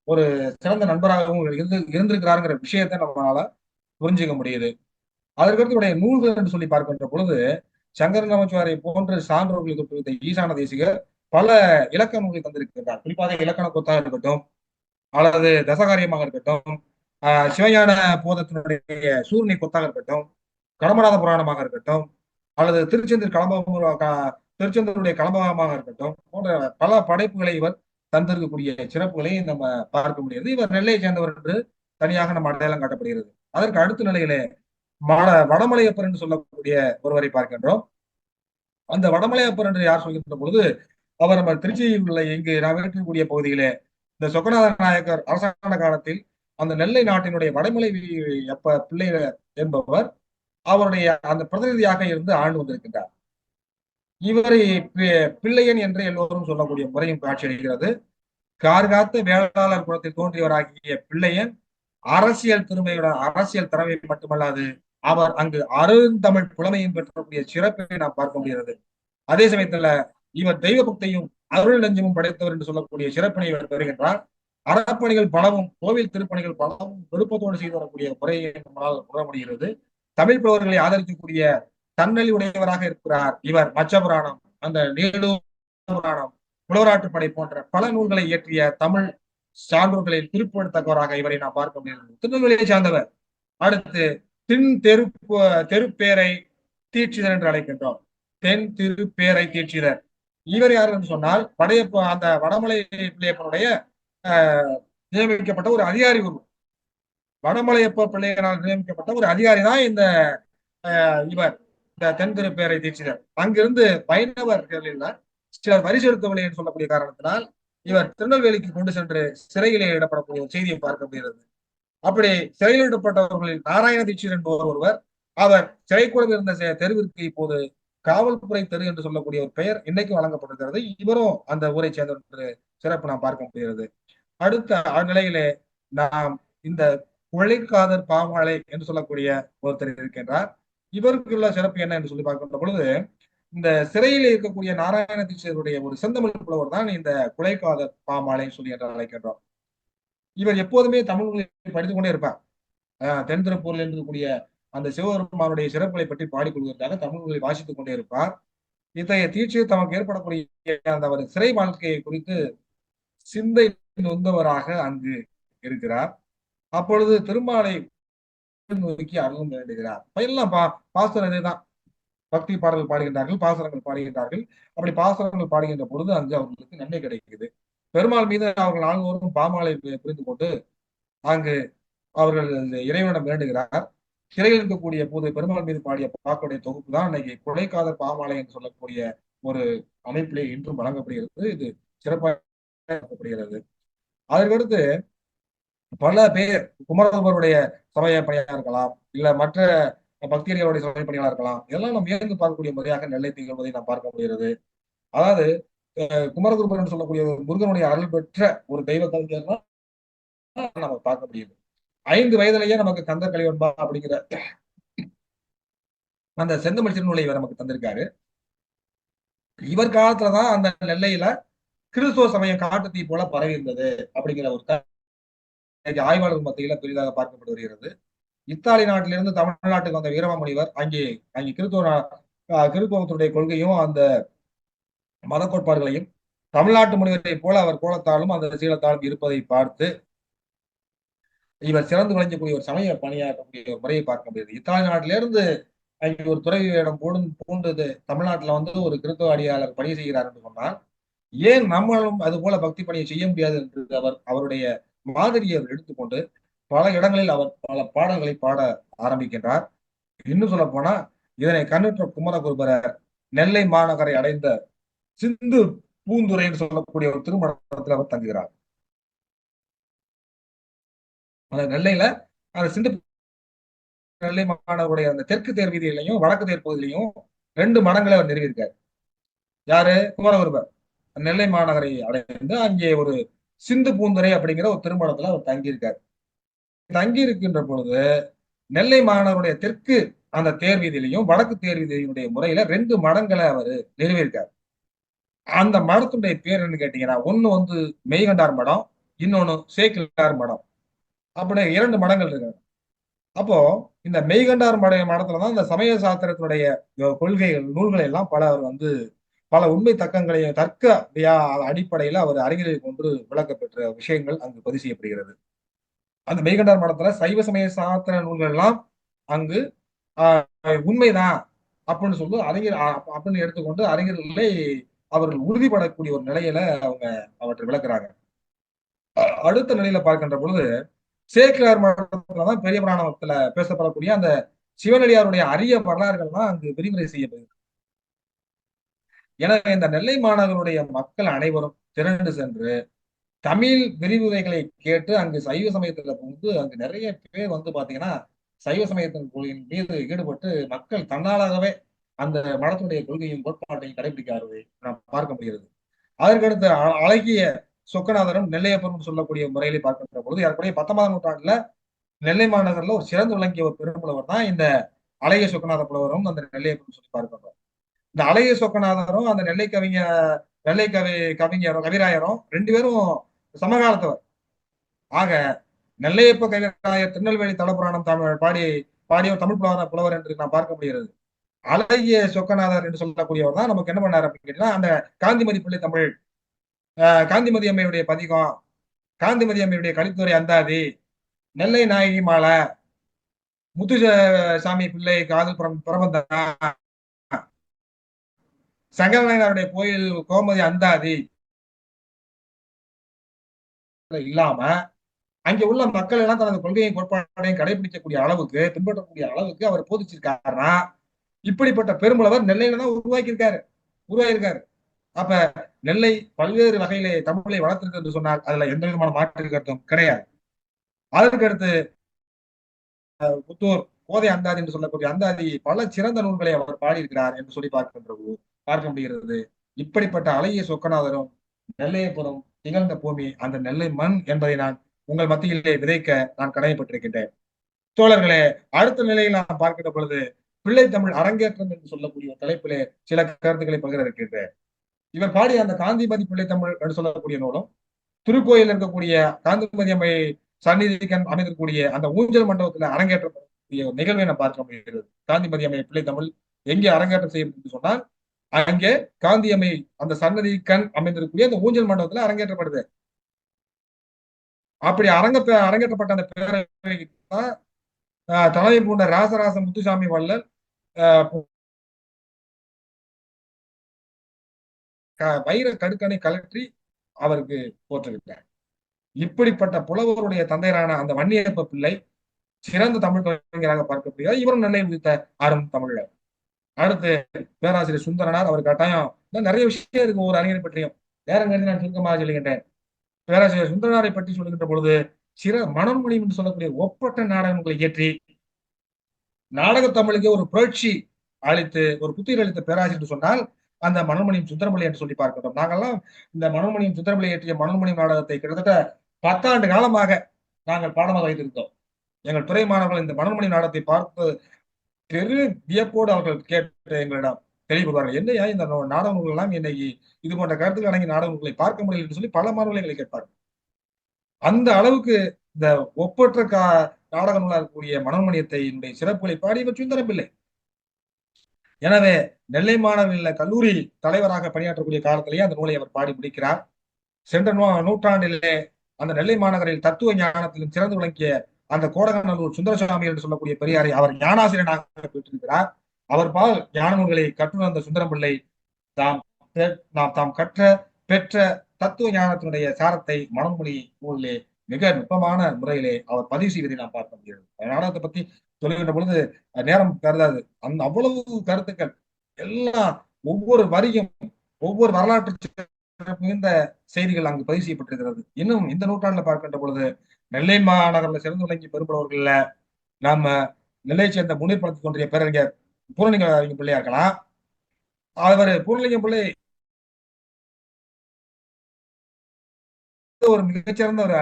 ஒரு சிறந்த நண்பராகவும் இருந்திருக்கிறாருங்கிற விஷயத்தை நம்மளால புரிஞ்சுக்க முடியுது. அதற்கடுத்து இவருடைய நூல்கள் என்று சொல்லி பார்க்கின்ற பொழுது சங்கர நமச்சிவாரை போன்ற சான்றோர்களை தொட்டு ஈசான தேசிகர் பல இலக்கண நூல்களை தந்திருக்கிறார். குறிப்பாக இலக்கண கொத்தாக இருக்கட்டும், அல்லது தசகாரியமாக இருக்கட்டும், சிவஞான போதத்தினுடைய சூர்ணி கொத்தாக இருக்கட்டும், கடமநாத புராணமாக இருக்கட்டும், அல்லது திருச்செந்தூருடைய கலம்பகமாக இருக்கட்டும், போன்ற பல படைப்புகளை இவர் தந்திருக்கக்கூடிய சிறப்புகளை நம்ம பார்க்க முடியாது. இவர் நெல்லையை சேர்ந்தவர் என்று தனியாக நம்ம அடையாளம் காட்டப்படுகிறது. அதற்கு அடுத்த நிலையிலே வடமலையப்பர் என்று சொல்லக்கூடிய ஒருவரை பார்க்கின்றோம். அந்த வடமலையப்பர் என்று யார் சொல்கின்ற பொழுது, அவர் நம்ம திருச்சியில் உள்ள இங்கு நாம் இருக்கக்கூடிய பகுதியிலே இந்த சொக்கநாத நாயக்கர் அரசாங்க காலத்தில் அந்த நெல்லை நாட்டினுடைய வடமலை அப்ப பிள்ளை என்பவர் அவருடைய அந்த பிரதிநிதியாக இருந்து ஆண்டு வந்திருக்கின்றார். இவரை பிள்ளையன் என்று எல்லோரும் சொல்லக்கூடிய முறையும் காட்சியளிக்கிறது. கார்காத்த வேளாளர் குலத்தில் தோன்றியவராகிய பிள்ளையன் அரசியல் திறமை மட்டுமல்லாது அவர் அங்கு அருந்தமிழ் புலமையும் பெற்றக்கூடிய சிறப்பை நாம் பார்க்க முடிகிறது. அதே சமயத்துல இவர் தெய்வ பக்தியும் அருள் நெஞ்சமும் படைத்தவர் என்று சொல்லக்கூடிய சிறப்பினை இவர் பெறுகின்றார். அறப்பணிகள் பலவும் கோவில் திருப்பணிகள் பலவும் விருப்பத்தோடு செய்து வரக்கூடிய முறையை நம்மளால் உணர முடிகிறது. தமிழ் புலவர்களை ஆதரிக்கக்கூடிய தன்னலி உடையவராக இருக்கிறார் இவர். மச்ச புராணம், அந்த நீடூர் புராணம், புலவராற்றுப்படை போன்ற பல நூல்களை இயற்றிய தமிழ் சான்றோர்களில் குறிப்பிடத்தக்கவராக இவரை நாம் பார்க்க முடிகிறது. திருநெல்வேலியை சார்ந்தவர். அடுத்து தெருப்பேரை தீட்சிதர் என்று அழைக்கின்றோம். தென் திருப்பேரை தீட்சிதர். இவர் யார் என்று சொன்னால் அந்த வடமலை பிள்ளையப்பனுடைய நியமிக்கப்பட்ட ஒரு அதிகாரி. வடமலையப்ப பிள்ளையனால் நியமிக்கப்பட்ட ஒரு அதிகாரி தான் இந்த இவர், இந்த தென் திருப்பேரை தீட்சிதர். அங்கிருந்து வைணவர்களில் சிலர் வரி செலுத்தவில்லை என்று சொல்லக்கூடிய காரணத்தினால் இவர் திருநெல்வேலிக்கு கொண்டு சென்று சிறையிலே இடப்படக்கூடிய ஒரு செய்தியை பார்க்க முடிகிறது. அப்படி சிறையில் இடப்பட்டவர்களில் நாராயண தீட்சிதர் என்பவர் ஒருவர். அவர் சிறைக்குழுவில் இருந்த தெருவிற்கு இப்போது காவல்துறை தெரு என்று சொல்லக்கூடிய ஒரு பெயர் இன்னைக்கு வழங்கப்பட்டிருக்கிறது. இவரும் அந்த ஊரை சேர்ந்தவர் என்று சிறப்பு நாம் பார்க்க முடிகிறது. அடுத்த நிலையிலே நாம் இந்த கொலைக்காதர் பாமாலை என்று சொல்லக்கூடிய ஒருத்தர் இருக்கின்றார். இவருக்குள்ள சிறப்பு என்ன என்று சொல்லி பார்க்கின்ற பொழுது, இந்த சிறையில் இருக்கக்கூடிய நாராயண தீட்சிதருடைய ஒரு செந்தமிழ் புலவர் தான் இந்த கொலைக்காதர் பாமாலை சொல்லி என்று அழைக்கின்றோம். இவர் எப்போதுமே தமிழ்களை படித்துக் கொண்டே இருப்பார். தென் திருப்பூரில் இருக்கக்கூடிய அந்த சிவபெருமானுடைய சிறப்புகளை பற்றி பாடிக்கொள்வதற்காக தமிழ்களை வாசித்துக் கொண்டே இருப்பார். இத்தகைய தீட்சியில் தமக்கு ஏற்படக்கூடிய அந்த அவர் சிறை வாழ்க்கையை குறித்து சிந்தை நொந்தவராக அங்கு இருக்கிறார். அப்பொழுது திருமாலை நோக்கி அருளும் வேண்டுகிறார். எல்லாம் பாசுரம் இதேதான். பக்தி பாடல்கள் பாடுகின்றார்கள், பாசுரங்கள் பாடுகின்றார்கள். அப்படி பாசுரங்கள் பாடுகின்ற பொழுது அங்கு அவர்களுக்கு நன்மை கிடைக்குது. பெருமாள் மீது அவர்கள் நாள்தோறும் பாமாலை புரிந்து கொண்டு அங்கு அவர்கள் இறைவனிடம் வேண்டுகிறார். சிறையில் இருக்கக்கூடிய போது பெருமாள் மீது பாடிய பாக்களுடைய தொகுப்பு தான் இன்னைக்கு கொலைக்காதர் பாமாலை என்று சொல்லக்கூடிய ஒரு அமைப்பிலே இன்றும் வழங்கப்படுகிறது. இது சிறப்பாக. அதற்கடுத்து பல பேர் குமரகுருபருடைய சமய பணியாக இருக்கலாம், இல்ல மற்ற பக்தியர்களுடைய சமய பணியாக இருக்கலாம், இதெல்லாம் நாம் வியந்து பார்க்கக்கூடிய முறையாக நெல்லை திகழ்வதை நாம் பார்க்க முடிகிறது. அதாவது குமரகுருபர் என்று சொல்லக்கூடிய முருகனுடைய அருள் பெற்ற ஒரு தெய்வ கவிஞர் நம்ம பார்க்க முடியுது. 5 வயதிலேயே நமக்கு கந்த கலிவன்பா அப்படிங்கிற அந்த செந்தமிழ் திருநூலை இவர் நமக்கு தந்திருக்காரு. இவர் காலத்துலதான் அந்த நெல்லையில கிறிஸ்துவ சமயம் காட்டு தீ போல பரவி இருந்தது அப்படிங்கிற ஒரு ஆய்வாளர்கள் மத்தியில பெரிதாக பார்க்கப்பட்டு வருகிறது. இத்தாலி நாட்டிலிருந்து தமிழ்நாட்டுக்கு வந்த வீரமாமுனிவர் அங்கே கிறிஸ்துவத்துடைய கொள்கையும் அந்த மத கோட்பாடுகளையும் தமிழ்நாட்டு முனிவரை போல அவர் கோலத்தாலும் அந்த சீலத்தாலும் இருப்பதை பார்த்து இவர் சிறந்து விளங்கக்கூடிய ஒரு சமய பணியாற்றக்கூடிய ஒரு முறையை பார்க்க முடியாது. இத்தாலி நாட்டிலிருந்து அங்கே ஒரு துறையிடம் பூண்டது தமிழ்நாட்டுல வந்து ஒரு கிறிஸ்தவ அடியாளர் பணி செய்கிறார் என்று சொன்னால், ஏன் நம்மளும் அது போல பக்தி பணியை செய்ய முடியாது என்று அவருடைய மாதிரியை எடுத்துக்கொண்டு பல இடங்களில் அவர் பல பாடல்களை பாட ஆரம்பிக்கின்றார். இன்னும் சொல்ல போனா இதனை கண்ணுற்ற குமரகுருபரர் நெல்லை மாநகரை அடைந்த சிந்து பூந்துரை என்று சொல்லக்கூடிய ஒரு திருமணத்தில் அவர் தங்குகிறார். அந்த நெல்லையில அந்த சிந்து நெல்லை மாநகருடைய அந்த தெற்கு தேர் வீதியிலையும் வடக்கு தேர் பகுதியிலையும் 2 மடங்களை அவர் நிறுவியிருக்கார். யாரு? குமரகுருபர் நெல்லை மாநகரை அடைந்து அங்கே ஒரு சிந்து பூந்துரை அப்படிங்கிற ஒரு திருமணத்துல அவர் தங்கியிருக்கார். தங்கி இருக்கின்ற பொழுது நெல்லை மாநகருடைய தெற்கு அந்த தேர் வீதியிலையும் வடக்கு தேர் வீதியினுடைய முறையில 2 மடங்களை அவர் நிறுவியிருக்கார். அந்த மடத்துடைய பேர் என்னன்னு கேட்டீங்கன்னா, ஒண்ணு வந்து மெய்கண்டார் மடம், இன்னொன்னு சேக்கிழார் மடம். அப்படி 2 மடங்கள் இருக்கு. அப்போ இந்த மெய்கண்டார் மடத்துலதான் இந்த சமய சாஸ்திரத்தினுடைய கொள்கைகள் நூல்களை எல்லாம் பல உண்மை தக்கங்களையும் தர்க்க அடிப்படையில அவர் அறிஞரை கொண்டு விளக்க பெற்ற விஷயங்கள் அங்கு பதிவு செய்யப்படுகிறது. அந்த மெய்கண்டார் மடத்துல சைவ சமய சாஸ்திர நூல்கள் எல்லாம் அங்கு உண்மைதான் அப்படின்னு சொல்லி அறிஞர் அப்படின்னு எடுத்துக்கொண்டு அறிஞர்களை அவர்கள் உறுதிப்படக்கூடிய ஒரு நிலையில அவங்க அவற்றை விளக்குறாங்க. அடுத்த நிலையில பார்க்கின்ற பொழுது சேக்கிழார் மடத்துலதான் பெரிய புராணத்துல பேசப்படக்கூடிய அந்த சிவனடியாருடைய அரிய வரலாறுகள்லாம் அங்கு விரிவுரை செய்யப்படுது. எனவே இந்த நெல்லை மாநகருடைய மக்கள் அனைவரும் திரண்டு சென்று தமிழ் விரிவுரைகளை கேட்டு அங்கு சைவ சமயத்துல வந்து அங்கு நிறைய பேர் வந்து பாத்தீங்கன்னா சைவ சமயத்தின் கொள்கையின் மீது ஈடுபட்டு மக்கள் தன்னாலாகவே அந்த மடத்துடைய கொள்கையும் கோட்பாட்டையும் கடைபிடிக்காததை நாம் பார்க்க முடிகிறது. அதற்கடுத்து அழகிய சொக்கநாதரும் நெல்லையப்பரும் சொல்லக்கூடிய முறையிலே பார்க்கின்ற பொழுது ஏற்கனவே 19ஆம் நூற்றாண்டுல நெல்லை மாநகர்ல ஒரு சிறந்து விளங்கிய ஒரு பெரும்புலவர் தான் இந்த அழகிய சொக்கநாத புலவரும் அந்த நெல்லையப்பரும் சொல்லி பார்க்கின்றோம். இந்த அழகிய சொக்கநாதரும் அந்த நெல்லை கவிஞரும் கவிராயரும் 2 பேரும் சமகாலத்தவர். ஆக நெல்லையப்ப கவிராயர் திருநெல்வேலி தலபுராணம் பாடியவர் தமிழ் புலவர் என்று நாம் பார்க்க முடிகிறது. அழகிய சொக்கநாதர் என்று சொல்லக்கூடியவர் தான் நமக்கு என்ன பண்ணார் அப்படின்னு கேட்டீங்கன்னா, அந்த காந்திமதி பிள்ளை தமிழ், காந்திமதி அம்மையுடைய பதிகம், காந்திமதி அம்மையுடைய கலித்துறை அந்தாதி, நெல்லை நாயகி மாலை, முத்துசாமி பிள்ளை காதல் பிரபந்தனா, சங்கரநாயனாருடைய கோயில் கோமதி அந்தாதி இல்லாம அங்க உள்ள மக்கள் எல்லாம் தனது கொள்கையும் கோட்பாட்டையும் கடைபிடிக்கக்கூடிய அளவுக்கு பின்பற்றக்கூடிய அளவுக்கு அவர் போதிச்சிருக்காருன்னா இப்படிப்பட்ட பெரும்புலவர் நெல்லையில தான் உருவாயிருக்காரு. அப்ப நெல்லை பல்வேறு வகையிலே தமிழை வளர்த்திருக்கு என்று சொன்னால் அதுல எந்த விதமான மாற்று கருத்தும் கிடையாது. அதற்கு அடுத்து புத்தூர் கோதை அந்தாதி என்று சொல்லக்கூடிய அந்தாதி பல சிறந்த நூல்களை அவர் பாடியிருக்கிறார் என்று சொல்லி பார்க்க முடிகிறது. இப்படிப்பட்ட அழகிய சொக்கநாதரும் நெல்லையப்புறம் திகழ்ந்த பூமி அந்த நெல்லை மண் என்பதை நான் உங்கள் மத்தியிலே விதைக்க நான் கடமைப்பட்டிருக்கின்றேன். தோழர்களே, அடுத்த நிலையில் நான் பார்க்கின்ற பொழுது பிள்ளை தமிழ் அரங்கேற்றம் என்று சொல்லக்கூடிய தலைப்பிலே சில கருத்துக்களை பகிர இருக்கின்றேன். இவர் பாடிய அந்த காந்திமதி பிள்ளை தமிழ் என்று சொல்லக்கூடிய நூலும் திருக்கோயில் இருக்கக்கூடிய காந்திமதி அம்மை சந்நிதிக்கன் அமைந்திருக்கக்கூடிய அந்த ஊஞ்சல் மண்டபத்துல அரங்கேற்றக்கூடிய நிகழ்வை நான் பார்க்க முடிகிறது. காந்திமதி அம்மை பிள்ளை தமிழ் எங்கே அரங்கேற்றம் செய்யப்படும் சொன்னால் அங்கே காந்தி அம்மை அந்த சன்னதி கண் அமைந்திருக்கக்கூடிய அந்த ஊஞ்சல் மண்டபத்துல அரங்கேற்றப்படுது. அப்படி அரங்கேற்றப்பட்ட அந்த பேரவைக்கு தலைமை பூண்ட ராசராச முத்துசாமி வள்ளல் வைர கடுக்கனை கலற்றி அவருக்கு போற்றுவிட்டார். இப்படிப்பட்ட புலவருடைய தந்தையரான அந்த வன்னியப்ப பிள்ளை சிறந்த தமிழ் கலைஞராக பார்க்கப்படுகிறார். இவரும் நெல்லை உதித்த ஆறும் தமிழர். அடுத்து பேராசிரியர் சுந்தரனார், அவர் கட்டாயம் நிறைய விஷயம் இருக்கு ஒரு அறிஞரை பற்றியும், நேரம் கருதி நான் சுருக்கமாக சொல்லுகின்றேன். பேராசிரியர் சுந்தரனாரை பற்றி சொல்லுகின்ற பொழுது மனோன்மணி என்று சொல்லக்கூடிய ஒப்பற்ற நாடகங்களை இயற்றி நாடக தமிழுக்கு ஒரு புரட்சி அளித்து ஒரு புத்துயிர் அளித்த பேராசிரியர் சொன்னால் அந்த மனோன்மணியும் சுந்தரமலை என்று சொல்லி பார்க்கிறோம். நாங்கெல்லாம் இந்த மனோன்மணியும் சுந்தரமலை இயற்றிய மனோன்மணி நாடகத்தை கிட்டத்தட்ட 10 ஆண்டு காலமாக நாங்கள் பாடமாக வைத்திருந்தோம். எங்கள் துறை மாணவர்கள் இந்த மனோன்மணி நாடகத்தை பார்த்து பெரு வியப்போடு அவர்கள் கேட்டு எங்களிடம் தெளிவுவார்கள். என்னையா இந்த நாடக நூல்கள் எல்லாம் இன்னைக்கு இது போன்ற கருத்துக்கள் அடங்கி நாடக நூல்களை பார்க்க முடியல என்று சொல்லி பல மாணவர்கள் எங்களை கேட்பார்கள். அந்த அளவுக்கு இந்த ஒப்பற்ற நாடக நூலா இருக்கக்கூடிய மனோன்மணியத்தை சிறப்புகளை பாடியவர் சுந்தரம் பிள்ளை. எனவே நெல்லை மாநகரில் கல்லூரி தலைவராக பணியாற்றக்கூடிய காலத்திலேயே அந்த நூலை அவர் பாடி முடிக்கிறார். சென்ற நூற்றாண்டிலே அந்த நெல்லை மாநகரில் தத்துவ ஞானத்திலும் சிறந்து விளங்கிய அந்த கோடகநல்லூர் சுந்தரசாமி என்று சொல்லக்கூடிய பெரியாரை அவர் ஞானாசிரியனாக பெற்றிருக்கிறார். அவர் பால் ஞான நூல்களை கற்றுணர்ந்த சுந்தரம் பிள்ளை தாம் பெற்ற தத்துவ ஞானத்தினுடைய சாரத்தை மனோன்மணி நூலிலே மிக நுட்பமான முறையிலே அவர் பதிவு செய்வதை நாம் பார்க்க முடியாது. நாடகத்தை பத்தி சொல்லுகின்ற பொழுது நேரம் கருதாது. அந்த அவ்வளவு கருத்துக்கள் எல்லாம் ஒவ்வொரு வரியும் ஒவ்வொரு வரலாற்று மிகுந்த செய்திகள் அங்கு பதிவு செய்யப்பட்டிருக்கிறது. இன்னும் இந்த நூற்றாண்டுல பார்க்கின்ற பொழுது நெல்லை மாநகர்ல சிறந்து விளங்கி பெரும்புலவர்கள்ல நாம நெல்லை சேர்ந்த முன்னீர் படத்தை தோன்றிய பேரறிஞர் பூர்ணலிங்க பிள்ளையா இருக்கலாம். அவர் பூர்ணலிங்கம் பிள்ளை ஒரு மிகச்சிறந்த ஒரு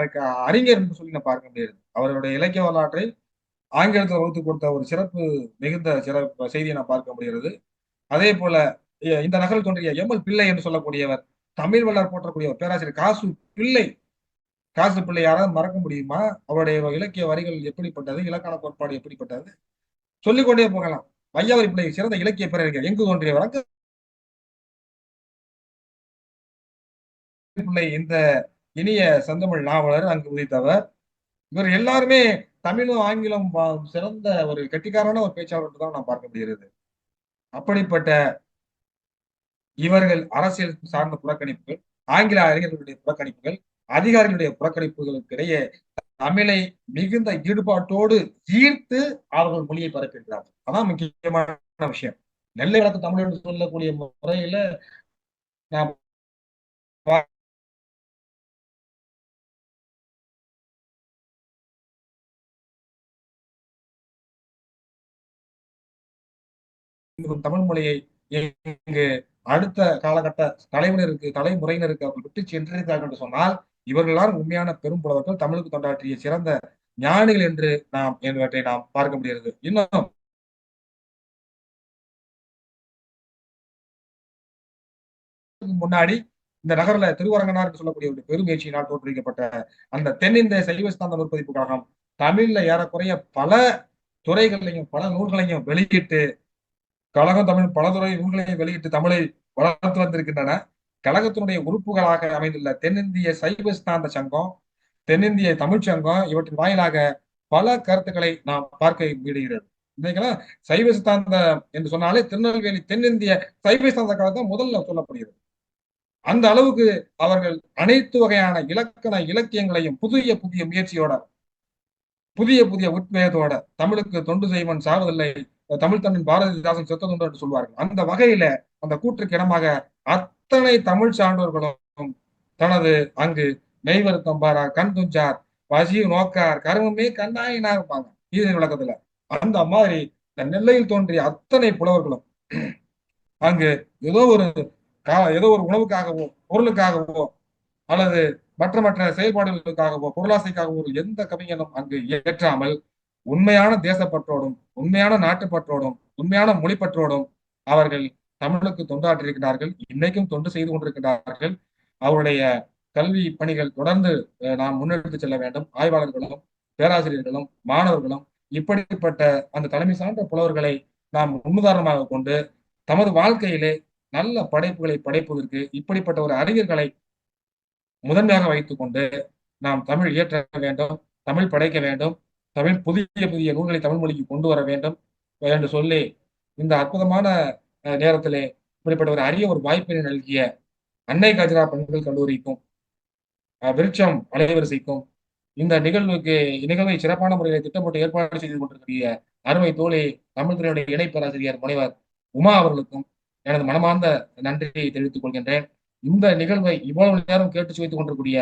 அறிஞர் என்று சொல்லி நான் பார்க்க முடியாது. அவருடைய இலக்கிய வரலாற்றை ஆங்கிலத்தில் வகுத்து கொடுத்த ஒரு சிறப்பு மிகுந்த சிறப்பு செய்தியை நான் பார்க்க முடிகிறது. அதே போல இந்த நகரில் தோன்றிய எம்எல் பிள்ளை என்று சொல்லக்கூடியவர் தமிழ் வல்லார் போற்றக்கூடியவர் பேராசிரியர் காசு பிள்ளை யாராவது மறக்க முடியுமா? அவருடைய இலக்கிய வரிகள் எப்படிப்பட்டது, இலக்கண கோட்பாடு எப்படிப்பட்டது, சொல்லிக்கொண்டே போகலாம். வையாவரி பிள்ளை சிறந்த இலக்கிய பேரறிஞர் எங்கு தோன்றியவர் பிள்ளை இந்த இனிய செந்தமிழ் நாவலர் அங்கு உதித்தவர். இவர் எல்லாருமே தமிழும் ஆங்கிலம் சிறந்த ஒரு கெட்டிக்காரான ஒரு பேச்சாளர் தான் நான் பார்க்க முடிகிறது. அப்படிப்பட்ட இவர்கள் அரசியல் சார்ந்த புறக்கணிப்புகள், ஆங்கில அறிஞர்களுடைய புறக்கணிப்புகள், அதிகாரிகளுடைய புறக்கணிப்புகளுக்கு இடையே தமிழை மிகுந்த ஈடுபாட்டோடு ஈர்த்து அவர்கள் மொழியை பரப்பியிருக்கிறார்கள். அதான் முக்கியமான விஷயம். நெல்லை வழக்கு தமிழ் என்று சொல்லக்கூடிய முறையில நாம் தமிழ் மொழியை இங்கு அடுத்த காலகட்ட தலைமுறையினருக்கு அவர்கள் விட்டு சென்றிருக்கிறார்கள் என்று சொன்னால் இவர்கள்தான் உண்மையான பெரும் புலவர்கள், தமிழுக்கு தொண்டாற்றிய சிறந்த ஞானிகள் என்று என்பவற்றை நாம் பார்க்க முடிகிறது. இன்னும் முன்னாடி இந்த நகர்ல திருவரங்கனார் என்று சொல்லக்கூடிய ஒரு பெருமுயற்சியினால் தோற்றுவிக்கப்பட்ட அந்த தென்னிந்திய சைவ சித்தாந்த நூற்பதிப்பு கழகம் தமிழ்ல ஏறக்குறைய பல துறைகளையும் பல நூல்களையும் வெளியிட்டு கழகம் தமிழ் பல துறை நூல்களையும் வெளியிட்டு தமிழை வளர்த்து வந்திருக்கின்றன. கழகத்தினுடைய உறுப்புகளாக அமைந்துள்ள தென்னிந்திய சைவ சித்தாந்த சங்கம், தென்னிந்திய தமிழ்ச்சங்கம் இவற்றின் வாயிலாக பல கருத்துக்களை நாம் பார்க்க முடிகிறது. இன்னைக்கெல்லாம் சைவ சித்தாந்த என்று சொன்னாலே திருநெல்வேலி தென்னிந்திய சைவ சித்தாந்த கழகம் முதல்ல சொல்லப்படுகிறது. அந்த அளவுக்கு அவர்கள் அனைத்து வகையான இலக்கண இலக்கியங்களையும் புதிய புதிய முயற்சியோட புதிய புதிய உத்வேகத்தோட தமிழுக்கு தொண்டு செய்வன் சாவதில்லை, தமிழ் தன்னின் பாரதிதாசன் செத்ததுண்டு என்று சொல்வார்கள். அந்த வகையில அந்த கூற்றுக்கு இடமாக அத்தனை தமிழ் சான்றோர்களும் தனது அங்கு மெய்வருத்தம் பாரார், கண் துஞ்சார், பசி நோக்கார், கருமமே கண்ணாயினா இருப்பாங்க ஈதன் விளக்கத்துல. அந்த மாதிரி இந்த நெல்லையில் தோன்றிய அத்தனை புலவர்களும் அங்கு ஏதோ ஒரு உணவுக்காகவோ பொருளுக்காகவோ அல்லது மற்ற செயல்பாடுகளுக்காகவோ பொருளாசைக்காகவோ எந்த கவிஞனும் அங்கு ஏற்றாமல் உண்மையான தேசப்பற்றோடும் உண்மையான நாட்டுப்பற்றோடும் உண்மையான மொழிப்பற்றோடும் அவர்கள் தமிழுக்கு தொண்டாற்றியிருக்கிறார்கள். இன்னைக்கும் தொண்டு செய்து கொண்டிருக்கிறார்கள். அவருடைய கல்வி பணிகள் தொடர்ந்து நாம் முன்னெடுத்து செல்ல வேண்டும். ஆய்வாளர்களும் பேராசிரியர்களும் மாணவர்களும் இப்படிப்பட்ட அந்த தலைமை சார்ந்த புலவர்களை நாம் முன்னுதாரணமாக கொண்டு தமது வாழ்க்கையிலே நல்ல படைப்புகளை படைப்பதற்கு இப்படிப்பட்ட ஒரு அறிஞர்களை முதன்மையாக வைத்துக் கொண்டு நாம் தமிழ் இயற்ற வேண்டும், தமிழ் படைக்க வேண்டும், தமிழ் புதிய புதிய நூல்களை தமிழ் மொழிக்கு கொண்டு வர வேண்டும் என்று சொல்லி இந்த அற்புதமான நேரத்திலே இப்படிப்பட்ட ஒரு அரிய ஒரு வாய்ப்பினை நல்கிய அன்னை காஜிரா பெண்கள் கல்லூரிக்கும் விருட்சம் அலைவரிசைக்கும் இந்த நிகழ்வை சிறப்பான முறையில் திட்டமிட்டு ஏற்பாடு செய்து கொண்டிருக்கிற அருமை தோழி தமிழ் துறையுடைய இணை பேராசிரியர் முனைவர் உமா அவர்களுக்கும் எனது மனமார்ந்த நன்றியை தெரிவித்துக் கொள்கின்றேன். இந்த நிகழ்வை இவ்வளவு நேரம் கேட்டு சுவைத்துக் கொண்டிருக்கூடிய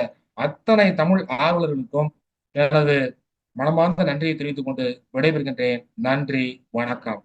அத்தனை தமிழ் ஆர்வலர்களுக்கும் எனது மனமார்ந்த நன்றியை தெரிவித்துக் கொண்டு விடைபெறுகின்றேன். நன்றி, வணக்கம்.